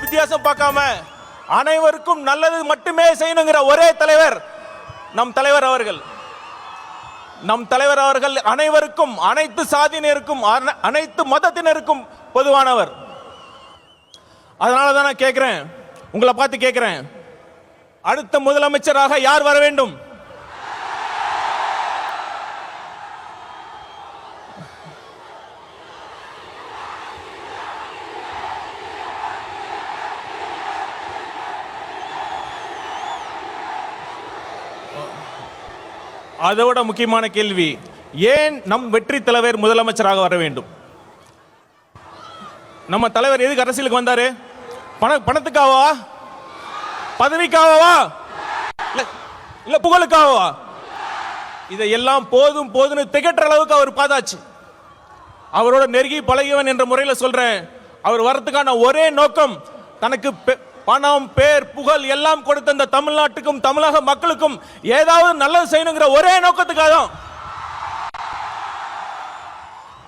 வித்தியாசம் பார்க்காம அனைவருக்கும் நல்லது மட்டுமே செய்யணுங்கிற ஒரே தலைவர் நம் தலைவர் அவர்கள். நம் தலைவர் அவர்கள் அனைவருக்கும், அனைத்து சாதியினருக்கும், அனைத்து மதத்தினருக்கும் பொதுவானவர். அதனால தான் நான் கேட்கிறேன், உங்களை பார்த்து கேட்கிறேன், அடுத்த முதலமைச்சராக யார் வர வேண்டும்? அதோட முக்கியமான கேள்வி, ஏன் நம் வெற்றி தலைவர் முதலமைச்சராக வர வேண்டும்? நம்ம தலைவர் எதுக்கு அரசியலுக்கு வந்தாரு? பணத்துக்காகவா? பதவிக்காகவா? இல்ல புகழுக்காகவா? இதையெல்லாம் போதும் போதுன்னு திகற்ற அளவுக்கு அவர் பார்த்தாச்சு. அவரோட நெருங்கி பழகியவன் என்ற முறையில் சொல்றேன், அவர் வரதுக்கான ஒரே நோக்கம் தனக்கு பணம், பேர், புகழ் எல்லாம் கொடுத்த இந்த தமிழ்நாட்டுக்கும் தமிழக மக்களுக்கும் ஏதாவது நல்லது செய்யணுங்கிற ஒரே நோக்கத்துக்காக தான்.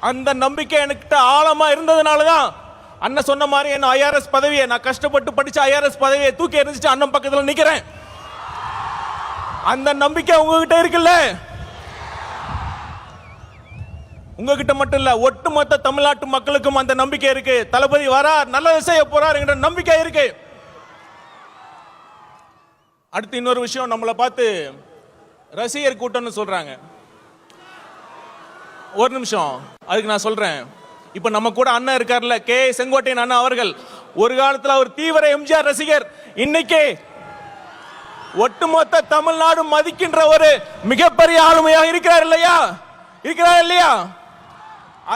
அந்த நம்பிக்கை என்கிட்ட ஆழமா இருந்ததுனால தான் அண்ணன் சொன்ன மாதிரி என்ன ஐஆர்எஸ் பதவியை, நான் கஷ்டப்பட்டு படிச்ச ஐஆர்எஸ் பதவியை தூக்கி எறிஞ்சிட்டு அண்ணன் பக்கத்தில் நிக்கிறேன். அந்த நம்பிக்கை உங்ககிட்ட இருக்குல்ல? உங்ககிட்ட மட்டும் இல்ல, ஒட்டுமொத்த தமிழ்நாட்டு மக்களுக்கும் அந்த நம்பிக்கை இருக்கு. தளபதி வரார், நல்லது செய்ய போறார் என்ற நம்பிக்கை இருக்கு. அடுத்து இன்னொரு விஷயம், நம்மளை பார்த்து ரசிகர் கூட்டம்னு சொல்றாங்க. ஒரு நிமிஷம், அதுக்கு நான் சொல்றேன், இப்ப நம்ம கூட அண்ணன் இருக்கார்ல, கே செங்கோட்டையன் அண்ணன் அவர்கள், ஒரு காலத்துல அவர் தீவிர எம்ஜிஆர் ரசிகர், இன்னைக்கு ஒட்டுமொத்த தமிழ்நாடு மதிக்கின்ற ஒரு மிகப்பெரிய ஆளுமையாக இருக்கிறார் இல்லையா? இருக்கிறார் இல்லையா?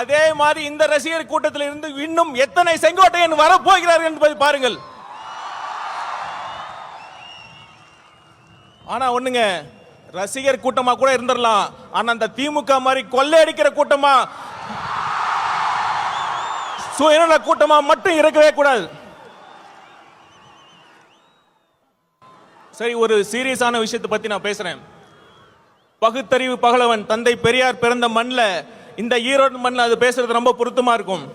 அதே மாதிரி இந்த ரசிகர் கூட்டத்தில் இருந்து இன்னும் எத்தனை செங்கோட்டையன் வரப்போகிறார் என்பதை பாருங்கள். ஆனா ஒண்ணுங்க, ரசிகர் கூட்டமா கூட இருந்துடலாம், ஆனா அந்த திமுக மாதிரி கொள்ளையடிக்கிற கூட்டமா, சுயநல கூட்டமா மட்டும் இருக்கவே கூடாது. சரி, ஒரு சீரியஸான விஷயத்தை பத்தி நான் பேசுறேன். பகுத்தறிவு பகலவன் தந்தை பெரியார் பிறந்த மண்ணில், இந்த ஈரோடு மண்ணில் அது பேசுறது ரொம்ப பொருத்தமா இருக்கும்.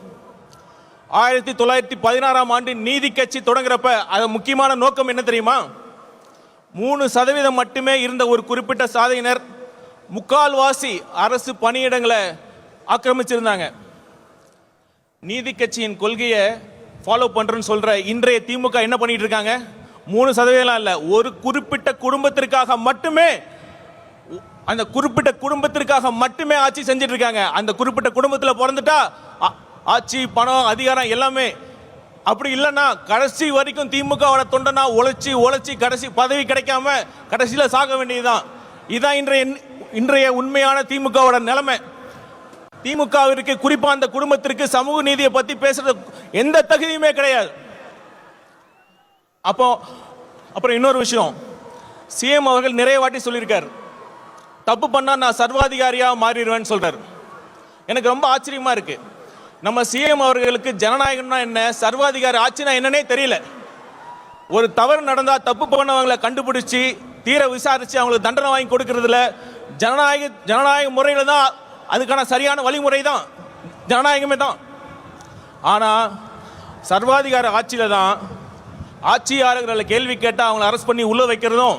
1916ஆம் ஆண்டு நீதி கட்சி தொடங்குறப்ப அது முக்கியமான நோக்கம் என்ன தெரியுமா? 3% மட்டுமே இருந்த ஒரு குறிப்பிட்ட சாதியினர் முக்கால்வாசி அரசு பணியிடங்களை ஆக்கிரமிச்சிருந்தாங்க. நீதி கட்சியின் கொள்கையை ஃபாலோ பண்றேன்னு சொல்ற இன்றைய திமுக என்ன பண்ணிட்டு இருக்காங்க? 3% இல்ல, ஒரு குறிப்பிட்ட குடும்பத்திற்காக மட்டுமே, அந்த குறிப்பிட்ட குடும்பத்திற்காக மட்டுமே ஆட்சி செஞ்சிட்டு இருக்காங்க. அந்த குறிப்பிட்ட குடும்பத்தில் பிறந்துட்டா ஆட்சி, பணம், அதிகாரம் எல்லாமே. அப்படி இல்லைன்னா கடைசி வரைக்கும் திமுகவோட தொண்டனா உழைச்சி கடைசி பதவி கிடைக்காம கடைசியில சாக வேண்டியதுதான். இதுதான் இன்றைய உண்மையான திமுகவோட நிலைமை. திமுகவிற்கு, குறிப்பா அந்த குடும்பத்திற்கு சமூக நீதியை பத்தி பேசுறது எந்த தகுதியுமே கிடையாது. அப்புறம் இன்னொரு விஷயம், சிஎம் அவர்கள் நிறைய வாட்டி சொல்லியிருக்காரு, தப்பு பண்ணா நான் சர்வாதிகாரியா மாறிடுவேன்னு சொல்றாரு. எனக்கு ரொம்ப ஆச்சரியமா இருக்கு. நம்ம சிஎம் அவர்களுக்கு ஜனநாயகம்னா என்ன, சர்வாதிகார ஆட்சினா என்னன்னே தெரியல. ஒரு தவறு நடந்தா தப்பு பண்ணவங்களை கண்டுபிடிச்சு தீர விசாரிச்சு அவங்களுக்கு தண்டனை வாங்கி கொடுக்கறதுல ஜனநாயக முறையில தான், அதுக்கான சரியான வழிமுறை தான் ஜனநாயகமே தான். ஆனா சர்வாதிகார ஆட்சியில தான் ஆட்சியாளர்களை கேள்வி கேட்டா அவங்களை அரெஸ்ட் பண்ணி உள்ள வைக்கிறதும்,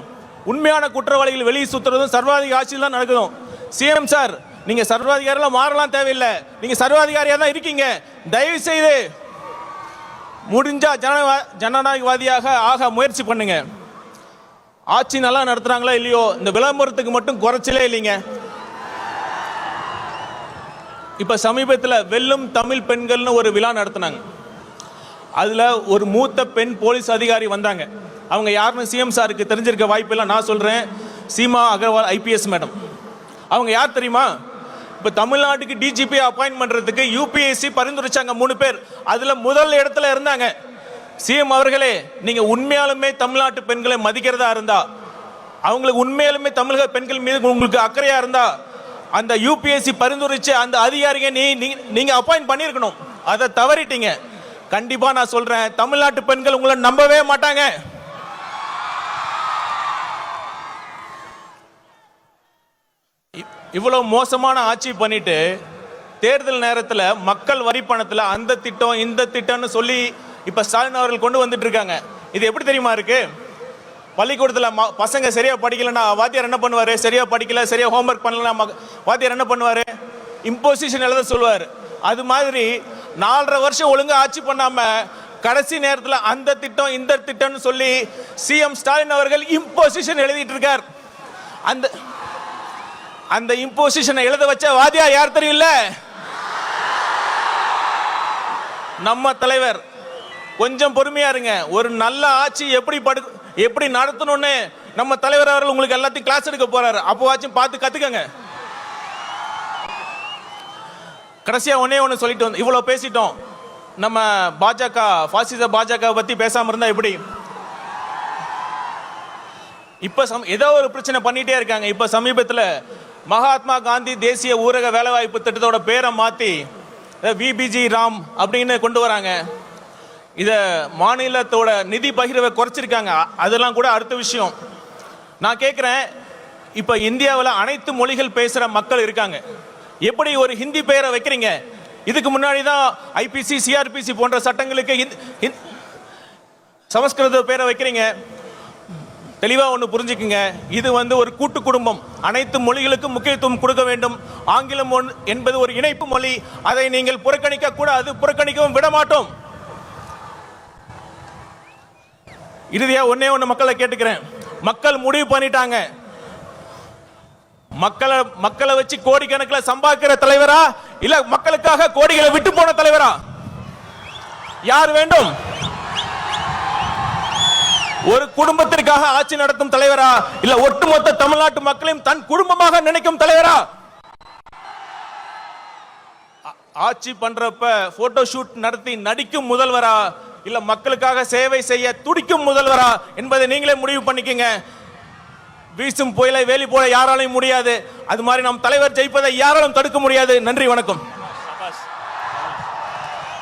உண்மையான குற்றவாளிகள் வெளியே சுத்துறதும் சர்வாதிகார ஆட்சியில் தான் நடக்குதும். சிஎம் சார், நீங்க சர்வாதிகாரிலாம் மாறலாம் தேவையில்லை, நீங்க சர்வாதிகாரியா தான் இருக்கீங்க. தயவு செய்து முடிஞ்சா ஜனநாயகவாதியாக ஆக முயற்சி பண்ணுங்க. ஆட்சி நல்லா நடத்துறாங்களா இல்லையோ, இந்த விளம்பரத்துக்கு மட்டும் குறைச்சலே இல்லைங்க. இப்ப சமீபத்தில் வெல்லும் தமிழ் பெண்கள்னு ஒரு விழா நடத்தினாங்க. அதுல ஒரு மூத்த பெண் போலீஸ் அதிகாரி வந்தாங்க. அவங்க யாருன்னு சிஎம் சாருக்கு தெரிஞ்சிருக்க வாய்ப்பில்லை, நான் சொல்றேன், சீமா அகர்வால் ஐபிஎஸ் மேடம். அவங்க யார் தெரியுமா? இப்ப தமிழ்நாட்டுக்கு டிஜிபி அப்பாயின்ட் பண்றதுக்கு யூபிஎஸ்சி பரிந்துரைச்சாங்க 3 பேர். அதுல முதல் இடத்துல இருந்தாங்க. சிஎம் அவர்களே, நீங்க உண்மையாலுமே தமிழ்நாட்டு பெண்களை மதிக்கிறதா இருந்தா, அவங்களுக்கு உண்மையாலுமே தமிழக பெண்கள் மீது உங்களுக்கு அக்கறையா இருந்தா, அந்த யூபிஎஸ்சி பரிந்துரைச்சு அந்த அதிகாரியை நீங்க அப்பாயின்ட் பண்ணியிருக்கணும். அதை தவறிட்டீங்க. கண்டிப்பா நான் சொல்றேன், தமிழ்நாட்டு பெண்கள் உங்களை நம்பவே மாட்டாங்க. இவ்வளவு மோசமான ஆட்சி பண்ணிட்டு தேர்தல் நேரத்தில் மக்கள் வரி பணத்தில் அந்த திட்டம் இந்த திட்டம்னு சொல்லி இப்ப ஸ்டாலின் அவர்கள் கொண்டு வந்துட்டு இருக்காங்க. இது எப்படி தெரியுமா இருக்கு? பள்ளிக்கூடத்தில் பசங்க சரியா படிக்கலன்னா வாத்தியார் என்ன பண்ணுவாரு? சரியா படிக்கல, சரியா ஹோம்ஒர்க் பண்ணலன்னா வாத்தியார் என்ன பண்ணுவாரு? இம்போசிஷன் எழுத சொல்லுவார். அது மாதிரி 4.5 வருஷம் ஒழுங்கா ஆட்சி பண்ணாம கடைசி நேரத்தில் அந்த திட்டம் இந்த திட்டம்னு சொல்லி சிஎம் ஸ்டாலின் அவர்கள் இம்போசிஷன் எழுதிட்டு இருக்கார். அந்த இம்போசிஷனை எழுத வச்ச வாத்தியார் யார் தெரியல? நம்ம தலைவர். கொஞ்சம் பொறுமையா இருங்க. ஒரு நல்ல ஆட்சி எப்படி நடத்தணும்னு நம்ம தலைவர் அவர்கள் உங்களுக்கு எல்லாத்தையும் கிளாஸ் எடுக்க போறாரு. அப்போவாச்சும் பார்த்து கத்துக்கங்க. கடைசியா ஒண்ணு சொல்லிட்டு வந்து இவ்வளவு பேசிட்டோம். நம்ம பாஜக பாசிச பாஜக பத்தி பேசாம இருந்தா எப்படி? இப்ப ஏதோ ஒரு பிரச்சனை பண்ணிட்டே இருக்காங்க. இப்ப சமீபத்தில் மகாத்மா காந்தி தேசிய ஊரக வேலைவாய்ப்பு திட்டத்தோட பேரை மாத்தி விபிஜி ராம் அப்படின்னு கொண்டு வராங்க. இத மாநிலத்தோட நிதி பகிர்வை குறைச்சிருக்காங்க. அதெல்லாம் கூட அடுத்த விஷயம். நான் கேட்கிறேன், இப்ப இந்தியாவில் அனைத்து மொழிகள் பேசுற மக்கள் இருக்காங்க. எப்படி ஒரு ஹிந்தி பெயரை வைக்கிறீங்க? இதுக்கு முன்னாடி தான் ஐபிசி சிஆர்பிசி போன்ற சட்டங்களுக்கு சமஸ்கிருத பேரை வைக்கிறீங்க. தெளிவா ஒன்று புரிஞ்சுக்குங்க. இது ஒரு கூட்டு குடும்பம். அனைத்து மொழிகளுக்கும் முக்கியத்துவம் கொடுக்க வேண்டும். ஆங்கிலம் என்பது ஒரு இணைப்பு மொழி. அதை நீங்கள் புறக்கணிக்க கூடாது, புறக்கணிக்கவும் விட மாட்டோம். இறுதியா ஒண்ணு மக்களை கேட்டுக்கிறேன். மக்கள் முடிவு பண்ணிட்டாங்க. மக்களை வச்சு கோடிக்கணக்கில் சம்பாதிக்கிற தலைவரா இல்ல மக்களுக்காக கோடிகளை விட்டு போன தலைவரா? யார் வேண்டும்? ஒரு குடும்பத்திற்காக ஆட்சி நடத்தும் தலைவரா இல்ல ஒட்டுமொத்த தமிழ்நாட்டு மக்களையும் தன் குடும்பமாக நினைக்கும் தலைவரா? ஆட்சி பண்றப்ப போட்டோ ஷூட் நடத்தி நடிக்கும் முதல்வரா இல்ல மக்களுக்காக சேவை செய்ய துடிக்கும் முதல்வரா என்பதை நீங்களே முடிவு பண்ணிக்கங்க. வீசும் புயலை வேலி போல யாராலையும் முடியாது. அது மாதிரி நம் தலைவர் ஜெயிப்பதை யாராலும் தடுக்க முடியாது. நன்றி, வணக்கம்.